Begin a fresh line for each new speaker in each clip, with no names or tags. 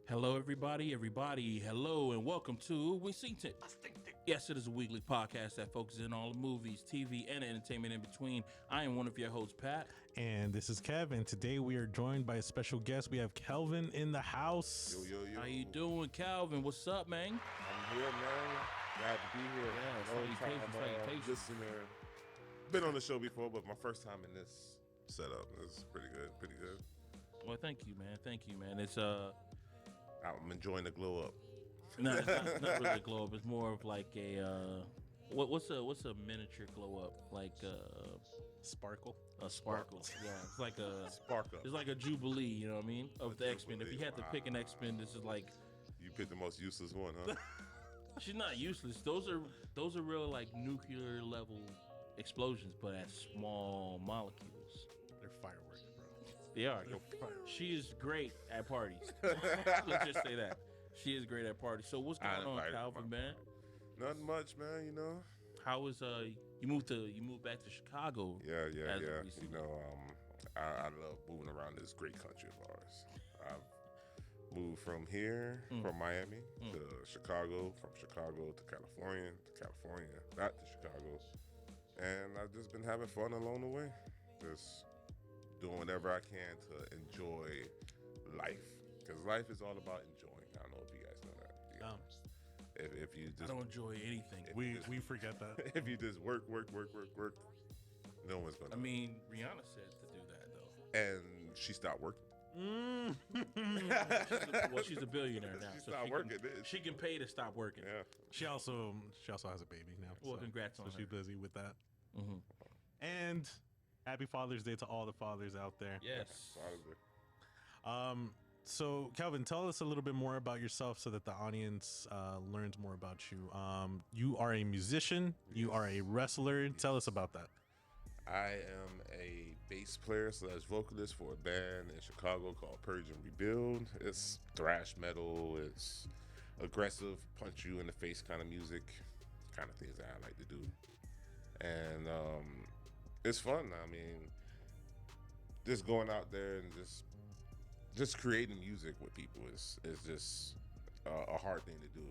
Hello, everybody. Hello, and welcome to We Seen It. Yes, it is a weekly podcast that focuses on all the movies, TV, and entertainment in between. I am one of your hosts, Pat.
And this is Kevin. Today we are joined by a special guest. We have Kelvin in the house.
How you doing, Calvin? What's up, man?
I'm here, man. Glad to be here.
Yeah, salutations.
Listener. Been on the show before, but my first time in this setup. It's pretty good.
Well, thank you, man. It's
I'm enjoying the glow up.
no, it's not really a glow up. It's more of like a what's a miniature glow up? Like
Sparkle.
a sparkle. Yeah, it's like a
Spark up.
It's like a jubilee, you know what I mean, of the X-Men. If you
Jubilee,
had to pick an
wow.
X-Men, this is like
You picked the most useless one, huh?
she's not useless. Those are real like nuclear level explosions, but at small molecules.
They're fireworks, bro.
They are. She is great at parties. Let's just say that. She is great at parties. So what's
I
going on,
invited
Calvin,
her.
man?
Nothing much, man.
How is you moved back to Chicago?
Yeah.
As of recently.
I love moving around this great country of ours. I've moved from here, from Miami to Chicago, from Chicago to California, back to Chicago, and I've just been having fun along the way. Just doing whatever I can to enjoy life, because life is all about enjoying. I don't know if you guys know that. If you
I
just
don't enjoy anything.
We forget that.
if you just work, no one's gonna.
I mean, Rihanna said to do that though.
And she stopped working.
She's a billionaire now.
She
so
stopped working.
She can pay to stop working.
Yeah.
She also has a baby now.
Well, congrats on
so
her.
she's busy with that.
Mm-hmm.
And happy Father's Day to all the fathers out there.
Yes.
So Calvin, tell us a little bit more about yourself so that the audience learns more about you. You are a musician. You are a wrestler. Tell us about that.
I am a bass player / vocalist for a band in Chicago called Purge and Rebuild. It's thrash metal. It's aggressive, punch you in the face kind of music, kind of things that I like to do. And it's fun. I mean, just going out there and just creating music with people is just a hard thing to do,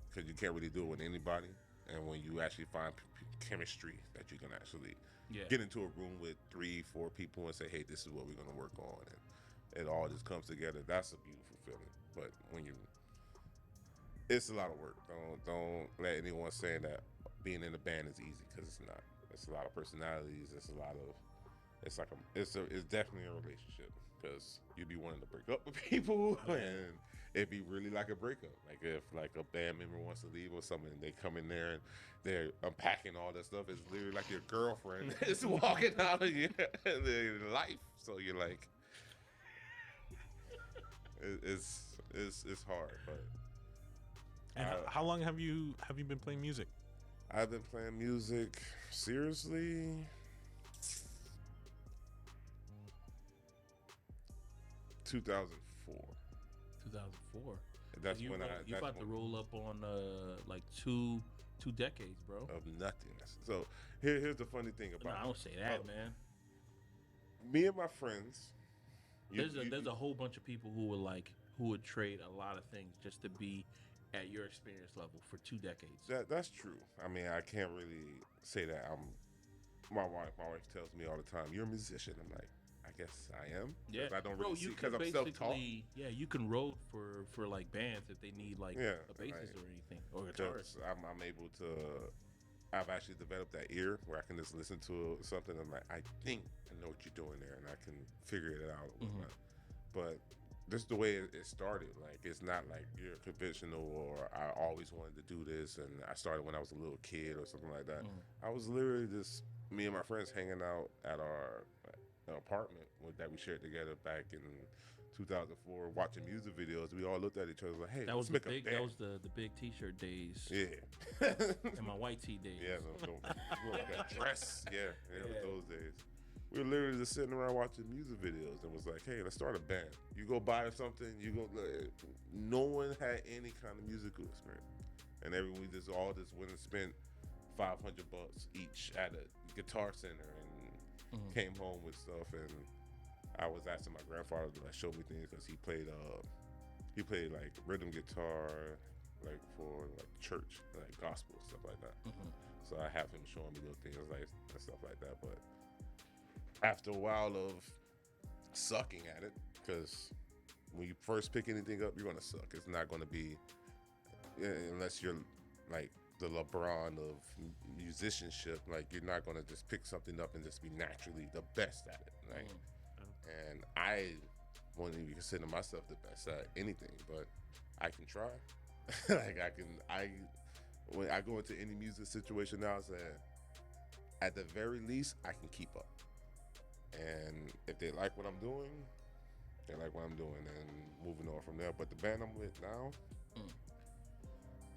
because you can't really do it with anybody. And when you actually find chemistry that you can actually get into a room with 3-4 people and say, hey, this is what we're going to work on, and it all just comes together, that's a beautiful feeling. But it's a lot of work. Don't let anyone say that being in a band is easy, because it's not. It's a lot of personalities. It's definitely a relationship, because you'd be wanting to break up with people, and it'd be really like a breakup. Like if like a band member wants to leave or something, and they come in there and they're unpacking all that stuff. It's literally like your girlfriend is walking out of your life. So you're like, it's hard. But
And how long have you been playing music?
I've been playing music seriously 2004.
2004.
That's
you
when
you about to roll up on like two decades, bro.
of nothingness. So here's the funny thing
No,
about
I don't say that, man.
me and my friends.
There's a whole bunch of people who would trade a lot of things just to be at your experience level for 2 decades.
That's true. I mean, I can't really say that my wife tells me all the time, you're a musician. I'm like, I guess I am. 'Cause I don't really see, because I'm self-taught.
Yeah, you can road for like bands if they need like a bassist or anything, or guitarist.
I'm able to. I've actually developed that ear where I can just listen to something and I'm like, I think I know what you're doing there, and I can figure it out. But this is the way it started. Like, it's not like you're conventional or I always wanted to do this and I started when I was a little kid or something like that. I was literally just me and my friends hanging out at our apartment that we shared together back in 2004, watching music videos. We all looked at each other like, hey,
That was
let's
the
make a
big. That
band.
was the big T-shirt days
Yeah.
and my white tee days.
Yeah, that dress. Yeah, it was those days. We were literally just sitting around watching music videos and was like, hey, let's start a band. You go buy something, no one had any kind of musical experience. And we just all went and spent $500 each at a Guitar Center and came home with stuff. And I was asking my grandfather to show me things because he played He played like rhythm guitar, like for like church, like gospel stuff like that.
Mm-hmm.
So I have him showing me little things like and stuff like that. But after a while of sucking at it, because when you first pick anything up, you're gonna suck. It's not gonna be unless you're like the LeBron of musicianship. Like you're not gonna just pick something up and just be naturally the best at it. Like, and I wouldn't even consider myself the best at anything, but I can try. Like when I go into any music situation now, I say, at the very least, I can keep up. And if they like what I'm doing, they like what I'm doing, and moving on from there. But the band I'm with now,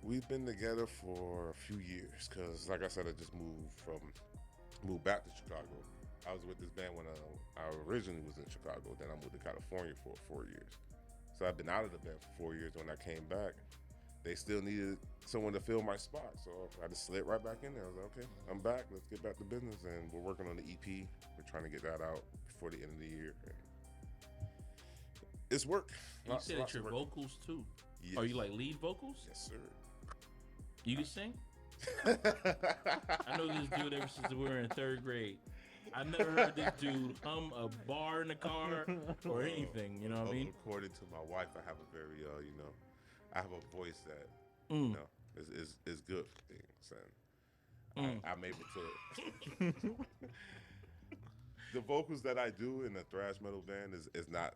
we've been together for a few years. Cause like I said, I just moved back to Chicago. I was with this band when I originally was in Chicago. Then I moved to California for 4 years. So I've been out of the band for 4 years. When I came back, they still needed someone to fill my spot. So I just slid right back in there. I was like, okay, I'm back. Let's get back to business. And we're working on the EP. We're trying to get that out before the end of the year. And it's work.
You said it's your vocals too.
Yes.
Are you like lead vocals?
Yes, sir.
You can sing? I know this dude ever since we were in 3rd grade. I never heard this dude hum a bar in the car or anything. You know what I mean?
According to my wife, I have a very, I have a voice that, is good for things. And I'm able to. The vocals that I do in a thrash metal band is not,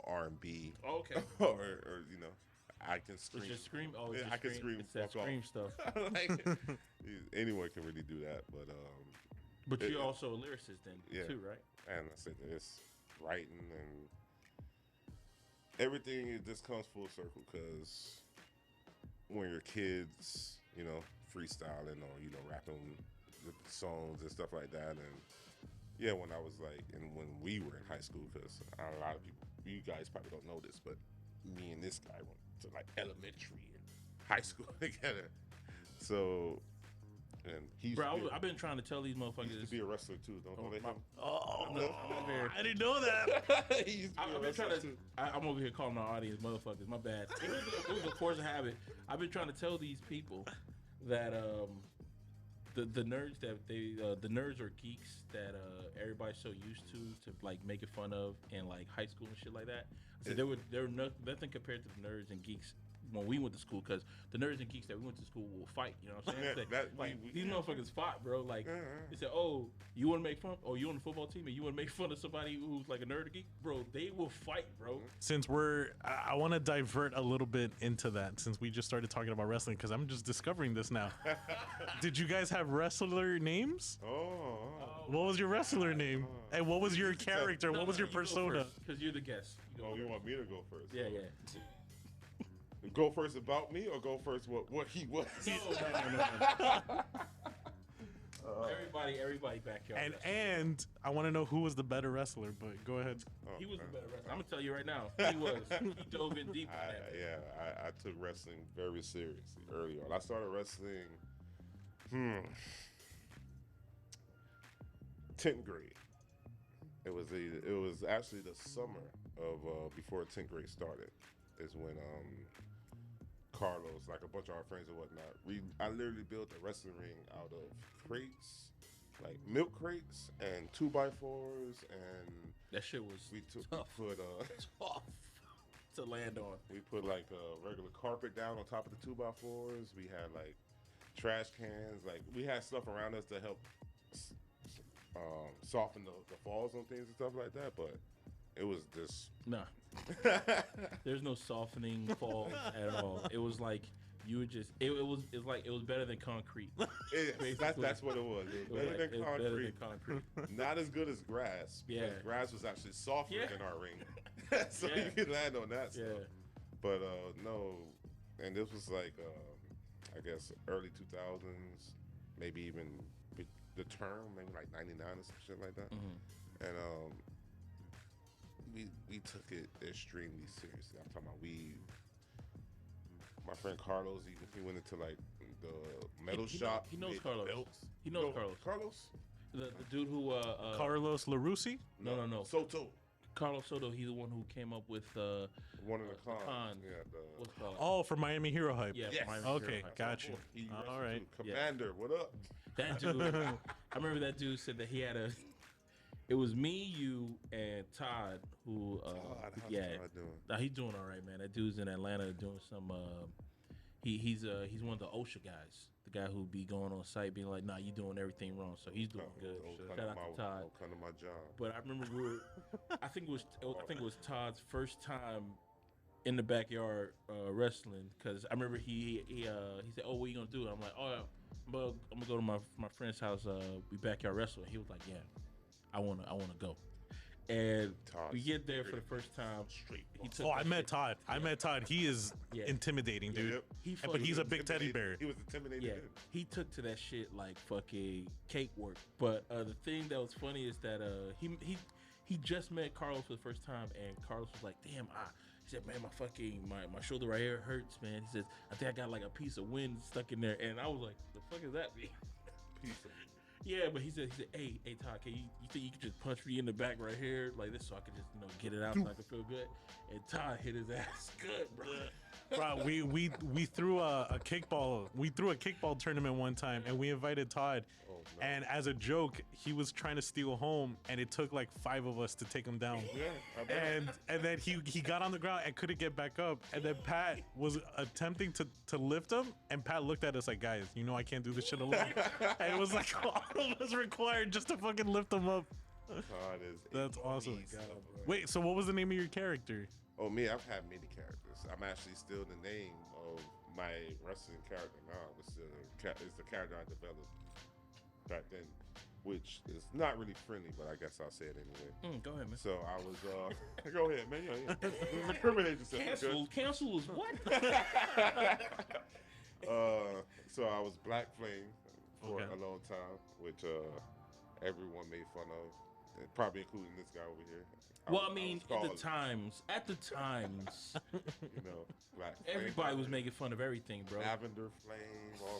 R&B.
Oh, okay.
or I can scream.
It's just scream. Oh,
Yeah, I can scream.
It's that
fuck
scream
off.
stuff.
Like, anyone can really do that, but
But you're also a lyricist then, too, right?
And I said it's writing and everything. It just comes full circle because when you're kids, freestyling or rapping the songs and stuff like that, and when I was like, and when we were in high school, because a lot of people, you guys probably don't know this, but me and this guy went to like elementary and high school together. So. And
I've been trying to tell these motherfuckers.
He used to be a wrestler too, don't they?
I didn't know that.
He used to be
I've been trying to. I'm over here calling our audience motherfuckers. My bad. It was a force of habit. I've been trying to tell these people that the nerds that the nerds or geeks that everybody's so used to like making fun of in like high school and shit like that. So they were nothing compared to the nerds and geeks when we went to school, because the nerds and geeks that we went to school will fight. You know what I'm saying? These motherfuckers fought, bro. Like they said, "Oh, you want to make fun? Oh, you on the football team and you want to make fun of somebody who's like a nerd or geek, bro? They will fight, bro."
Since I want to divert a little bit into that, since we just started talking about wrestling, because I'm just discovering this now. Did you guys have wrestler names?
Oh.
What was your wrestler name? And what was your character? What was your persona?
Because you're the guest.
You want me to go first?
Yeah.
Go first about me, or go first what he was?
No. Everybody backyard.
And I want to know who was the better wrestler. But go ahead.
He was the better wrestler. I'm gonna tell you right now. He was. He dove in deep.
I took wrestling very seriously early on. I started wrestling 10th grade. It was actually the summer of before 10th grade started. Is when Carlos, like a bunch of our friends and whatnot, I literally built a wrestling ring out of crates, like milk crates and 2x4s, and
that shit was tough to land on.
We put like a regular carpet down on top of the 2x4s. We had like trash cans, like we had stuff around us to help soften the falls on things and stuff like that, but it was just
there's no softening falls at all. It was like you would just it was better than concrete.
That's what it was. It was better than concrete. Not as good as grass.
Yeah,
grass was actually softer than our ring, so you could land on that stuff. But no, and this was like I guess early 2000s, maybe even the term, maybe like 99 or some shit like that, and we took it extremely seriously. I'm talking about my friend Carlos, he went into like the metal shop.
He knows Carlos. He knows Carlos.
Carlos?
The dude who
Carlos LaRusi?
No.
Soto.
Carlos Soto, he's the one who came up with
One of the cons.
cons.
Yeah,
what's it called?
Oh, for Miami Hero Hype.
Yeah,
Yes.
Miami
Okay,
Hero Hype.
got you.
He
All
wrestled
right.
too. Commander, what up?
That dude, I remember that dude said that he had a. It was me, you, and Todd who.
Todd, how's
yeah,
Todd doing?
nah, he's doing all right, man. That dude's in Atlanta doing some. He's one of the OSHA guys, the guy who be going on site being like, "Nah, you doing everything wrong." So he's doing good.
Don't
Shout out to Todd.
Don't come to my job.
But I remember I think it was Todd's first time in the backyard wrestling, because I remember he said, "Oh, what you gonna do?" I'm like, "Oh, I'm gonna go to my friend's house. We backyard wrestle." And he was like, "Yeah, I wanna go." And
Todd's
we get there for the first time. He took
Oh, I
that
met
shit-
Todd. I met Todd. He is
Yeah.
intimidating, dude.
Yep.
He
But
fucking-
he's a big teddy bear.
He was intimidated.
Yeah,
then.
he took to that shit like fucking cake work. But the thing that was funny is that he just met Carlos for the first time, and Carlos was like, "Damn, he said, man, my shoulder right here hurts, man." He says, "I think I got like a piece of wind stuck in there," and I was like, "The fuck is that mean?"
Piece of
Yeah, but he said, "Hey, Todd, you think you could just punch me in the back right here like this, so I could just get it out, so I can feel good?" And Todd hit his ass good, bro.
Bro, we threw a kickball. We threw a kickball tournament one time, and we invited Todd.
Oh, no.
And as a joke, he was trying to steal home, and it took like 5 of us to take him down.
Yeah, I bet.
And then he got on the ground and couldn't get back up. And then Pat was attempting to lift him, and Pat looked at us like, "Guys, you know I can't do this shit alone." And it was like all of us required just to fucking lift him up.
Todd is a
That's awesome.
beast.
Wait, so what was the name of your character?
Oh, me, I've had many characters. I'm actually still the name of my wrestling character now. It's the character I developed back then, which is not really friendly, but I guess I'll say it anyway.
Go ahead, man.
So I was, go ahead, man. Yeah. Incriminate yourself.
Cancel is what?
So I was Black Flame for
Okay.
a long time, which everyone made fun of, probably including this guy over here.
Well, I
was
mean,
called,
at the times,
Black Flame.
everybody was making fun of everything, bro.
Lavender Flame,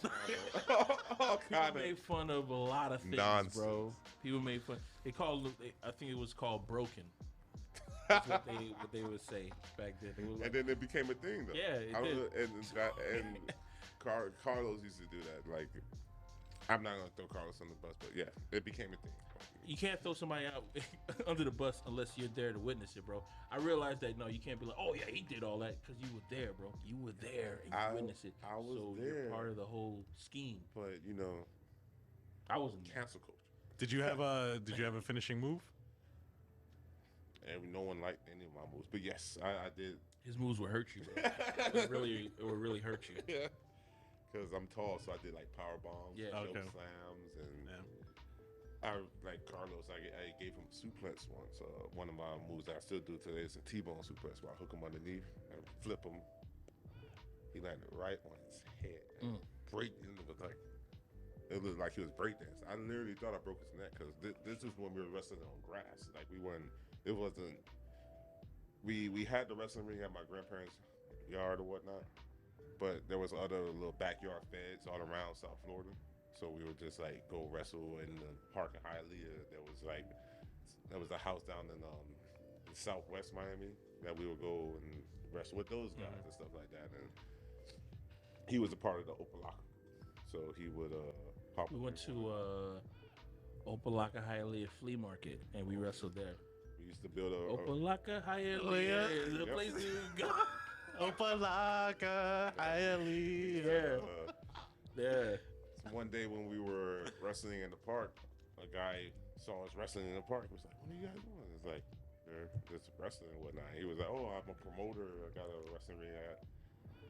all
People
kind
made
of
fun of a lot of things,
nonsense.
bro. People made fun. I think it was called broken. That's what they would say back then. They were like,
And then it became a thing, though.
Yeah, it did.
And Carlos used to do that. Like, I'm not gonna throw Carlos on the bus, but yeah, it became a thing.
you can't throw somebody out under the bus unless you're there to witness it, bro. I realized that no, you can't be like, "Oh yeah, he did all that," because you were there, bro. You were there and you witnessed it.
I was
so
there.
You're part of the whole scheme.
But
I wasn't there.
cancel culture.
Did you have a finishing move?
And no one liked any of my moves, but yes, I did.
His moves would hurt you, bro. It would really hurt you.
Yeah, because I'm tall, so I did like power bombs,
Yeah.
choke
Okay.
slams, and
Yeah.
I like Carlos. I gave him a suplex once. One of my moves that I still do today is a T-bone suplex, where I hook him underneath and flip him. He landed right on his head, and break. And it was like it looked like he was breakdancing. I literally thought I broke his neck because this is when we were wrestling on grass. Like we weren't. It wasn't. We had the wrestling ring at my grandparents' yard or whatnot, but there was other little backyard feds all around South Florida. So we would just like go wrestle in the park in Hialeah. There was a house down in Southwest Miami that we would go and wrestle with those guys and stuff like that. And he was a part of the Opalaka, so he would pop.
We went to Opalaka Hialeah Flea Market and we wrestled there.
We used to build a
Opalaka Hialeah
Hialeah.
is the
Yep.
place to go.
Opalaka, Hialeah.
Yeah, yeah.
So one day when we were wrestling in the park, a guy saw us wrestling in the park. He was like, "What are you guys doing?" It's like, "They're just wrestling and whatnot." He was like, "Oh, I'm a promoter. I got a wrestling ring at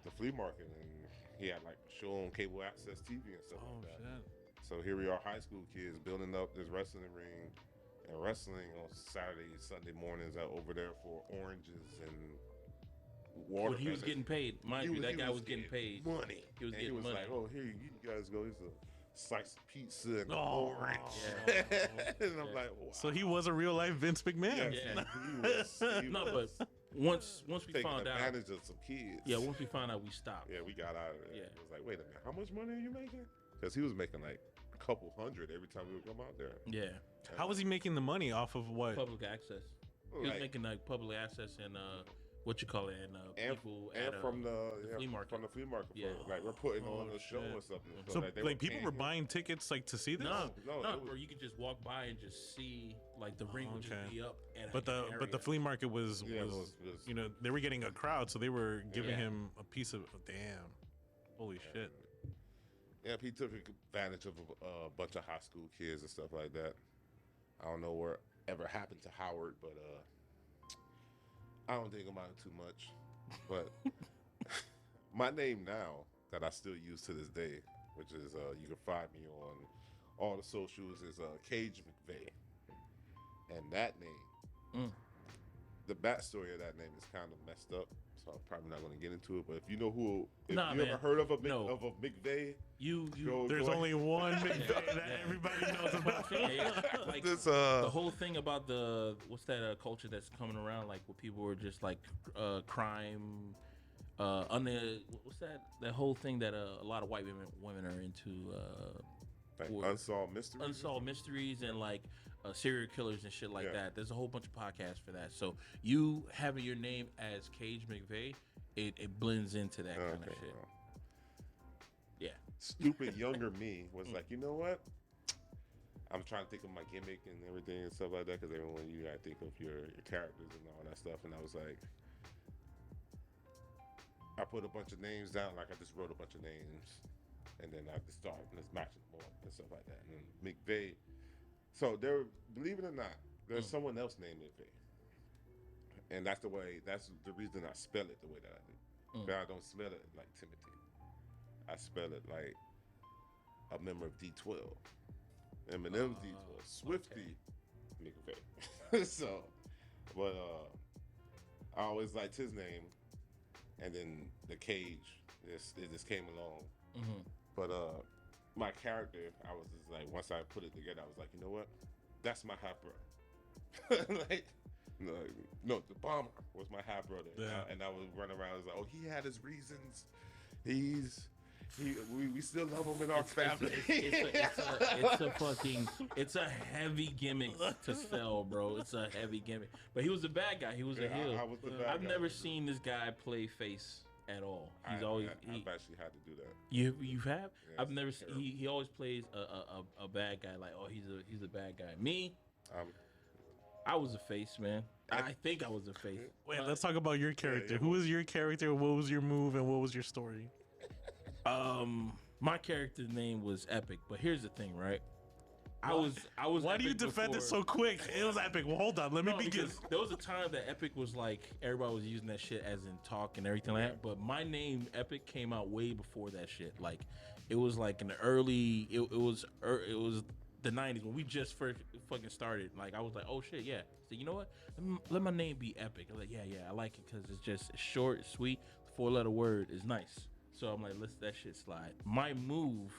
the flea market." And he had like show on cable access TV and stuff
Oh
like that.
shit.
So here we are, high school kids, building up this wrestling ring and wrestling on Saturday, Sunday mornings out over there for oranges and water.
But he was
feathers.
getting paid. Mind you, that guy was getting paid.
money.
He was
And
getting
he was
money.
like, "Oh, here you guys go. Here's a slice of pizza and an
Oh,
orange."
yeah.
And I'm
Yeah.
like, wow.
So he was a real life Vince McMahon.
Yeah.
he
No,
was
but once we
taking
found out,
advantage of some kids.
yeah, once we found out, we stopped.
Yeah, we got out of there.
Yeah.
It was like, wait a minute, how much money are you making? Because he was making like a couple hundred every time we would come out there.
Yeah,
How was he making the money off of what?
public access. He was
Like,
making like public access and what you call it, and people
and
at
from the
flea market.
From the flea market,
Yeah.
like we're putting on
Oh,
a show
shit.
or something.
So
they
like people
paying
were
him.
buying tickets like to see this.
No,
No,
no,
it was-
or you could just walk by and just see like the ring would just
okay.
be up. At
But
an
the
area.
flea market was,
Yeah, it
was
was-
you know, they were getting a crowd, so they were giving
Yeah.
him a piece of damn. Holy shit.
Yeah, he took advantage of a bunch of high school kids and stuff like that. I don't know what ever happened to Howard, but I don't think about it too much. But my name now that I still use to this day, which is you can find me on all the socials, is Cage McVeigh, and that name, the backstory of that name is kind of messed up. So I'm probably not going to get into it. But if you know who, if
Nah,
you
man.
ever heard of a
No.
McVeigh,
you
go-
There's
go-
only one McVeigh that everybody knows about.
like
this
the whole thing about the what's that culture that's coming around, like where people were just like crime on the what's that whole thing that a lot of white women are into
like
or-
unsolved mysteries.
unsolved mysteries and like serial killers and shit like
Yeah.
that. There's a whole bunch of podcasts for that. So you having your name as Cage McVeigh, it blends into that kind of
Okay,
shit.
well.
Yeah.
Stupid younger me was like, you know what? I'm trying to think of my gimmick and everything and stuff like that because everyone you gotta think of your characters and all that stuff. And I was like, I put a bunch of names down, like I just wrote a bunch of names, and then I just started just matching them up and stuff like that. And then McVeigh. So there, believe it or not, there's someone else named McVeigh, and that's the reason I spell it the way that I do. But I don't spell it like Timothy. I spell it like a member of D12. Eminem's D12. Swifty McVeigh. So, but I always liked his name, and then the Cage, it just came along.
Mm-hmm.
But my character, I was just like, once I put it together, I was like, you know what? That's my half brother. like, no, the bomber was my half brother.
Yeah.
And I would run around. I was like, oh, he had his reasons. We still love him in our family.
It's a heavy gimmick to sell, bro. It's a heavy gimmick. But he was a bad guy. He was a heel.
I was the bad
I've
guy.
never seen this guy play face at all. He's
I've actually had to do that.
you have.
Yeah,
I've
it's
never seen.
terrible.
He always plays a bad guy. Like, oh, he's a bad guy. Me, I was a face, man. I think I was a face.
Wait, let's talk about your character.
yeah.
Who was your character? What was your move? And what was your story?
My character's name was Epic, but here's the thing, right? I was.
Why do you
Epic
defend it
before-
so quick? It was epic. Well, hold on. Let me
No,
begin.
because there was a time that Epic was like everybody was using that shit as in talk and everything like that. But my name Epic came out way before that shit. Like it was like in the early. It was the 90s when we just first fucking started. Like I was like, oh shit, yeah. So you know what? Let my name be Epic. I'm like, yeah, I like it because it's short, it's sweet. 4-letter word is nice. So I'm like, let's that shit slide. My move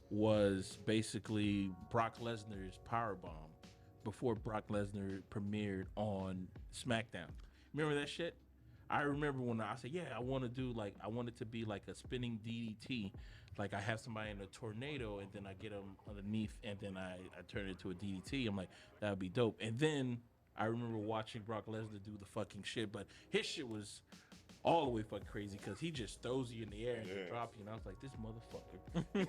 was basically Brock Lesnar's powerbomb before Brock Lesnar premiered on SmackDown. Remember that shit? I remember when I said, yeah, I want it to be like a spinning DDT. Like I have somebody in a tornado and then I get them underneath and then I turn it into a DDT. I'm like, that would be dope. And then I remember watching Brock Lesnar do the fucking shit, but his shit was all the way fucking crazy because he just throws you in the air and just drop you. And I was like, this motherfucker.